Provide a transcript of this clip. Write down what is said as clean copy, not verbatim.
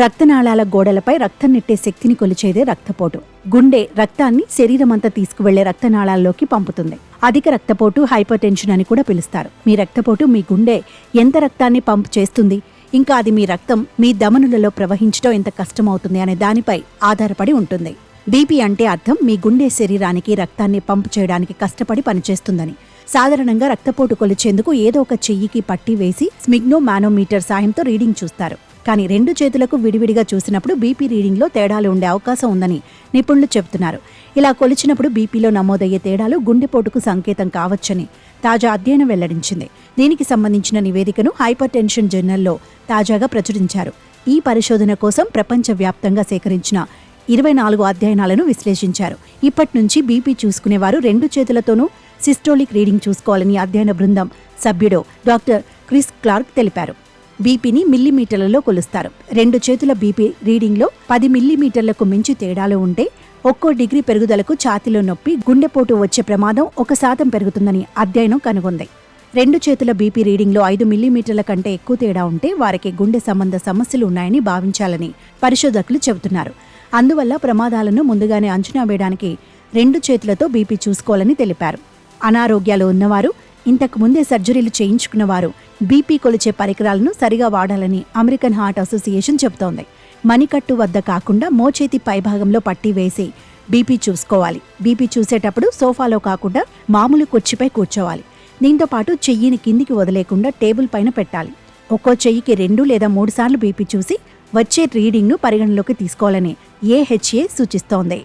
రక్తనాళాల గోడలపై రక్తం నెట్టే శక్తిని కొలిచేదే రక్తపోటు. గుండె రక్తాన్ని శరీరమంతా తీసుకువెళ్లే రక్తనాళాల్లోకి పంపుతుంది. అధిక రక్తపోటు హైపర్టెన్షన్ అని కూడా పిలుస్తారు. మీ రక్తపోటు మీ గుండె ఎంత రక్తాన్ని పంప్ చేస్తుంది, ఇంకా అది మీ రక్తం మీ ధమనులలో ప్రవహించడం ఎంత కష్టమవుతుంది అనే దానిపై ఆధారపడి ఉంటుంది. బీపీ అంటే అర్థం మీ గుండె శరీరానికి రక్తాన్ని పంప్ చేయడానికి కష్టపడి పనిచేస్తుందని. సాధారణంగా రక్తపోటు కొలిచేందుకు ఏదో ఒక చెయ్యికి పట్టి వేసి స్మిగ్నోమానోమీటర్ సాయంతో రీడింగ్ చూస్తారు. కానీ 2 చేతులకు విడివిడిగా చూసినప్పుడు బీపీ రీడింగ్లో తేడాలు ఉండే అవకాశం ఉందని నిపుణులు చెబుతున్నారు. ఇలా కొలిచినప్పుడు బీపీలో నమోదయ్యే తేడాలు గుండెపోటుకు సంకేతం కావచ్చని తాజా అధ్యయనం వెల్లడించింది. దీనికి సంబంధించిన నివేదికను హైపర్ టెన్షన్ జర్నల్లో తాజాగా ప్రచురించారు. ఈ పరిశోధన కోసం ప్రపంచవ్యాప్తంగా సేకరించిన 24 అధ్యయనాలను విశ్లేషించారు. ఇప్పటి నుంచి బీపీ చూసుకునేవారు 2 చేతులతోనూ సిస్టోలిక్ రీడింగ్ చూసుకోవాలని అధ్యయన బృందం సభ్యుడు డాక్టర్ క్రిస్ క్లార్క్ తెలిపారు. బీపీని మిల్లీమీటర్లలో కొలుస్తారు. 2 చేతుల బీపీ రీడింగ్లో 10 మిల్లీమీటర్లకు మించి తేడాలు ఉంటే ఒక్కో డిగ్రీ పెరుగుదలకు ఛాతీలో నొప్పి, గుండెపోటు వచ్చే ప్రమాదం 1% పెరుగుతుందని అధ్యయనం కనుగొంది. 2 చేతుల బీపీ రీడింగ్లో 5 మిల్లీమీటర్ల కంటే ఎక్కువ తేడా ఉంటే వారికి గుండె సంబంధ సమస్యలు ఉన్నాయని భావించాలని పరిశోధకులు చెబుతున్నారు. అందువల్ల ప్రమాదాలను ముందుగానే అంచనా వేయడానికి 2 చేతులతో బీపీ చూసుకోవాలని తెలిపారు. అనారోగ్యాలు ఉన్నవారు, ఇంతకు ముందే సర్జరీలు చేయించుకున్నవారు బీపీ కొలిచే పరికరాలను సరిగా వాడాలని అమెరికన్ హార్ట్ అసోసియేషన్ చెబుతోంది. మణికట్టు వద్ద కాకుండా మోచేతి పైభాగంలో పట్టీ వేసి బీపీ చూసుకోవాలి. బీపీ చూసేటప్పుడు సోఫాలో కాకుండా మామూలు కుర్చీపై కూర్చోవాలి. దీంతో పాటు చెయ్యిని కిందికి వదిలేకుండా టేబుల్ పైన పెట్టాలి. ఒక్కో చెయ్యికి 2 లేదా 3 సార్లు బీపీ చూసి వచ్చే రీడింగ్ను పరిగణలోకి తీసుకోవాలని AHA సూచిస్తోంది.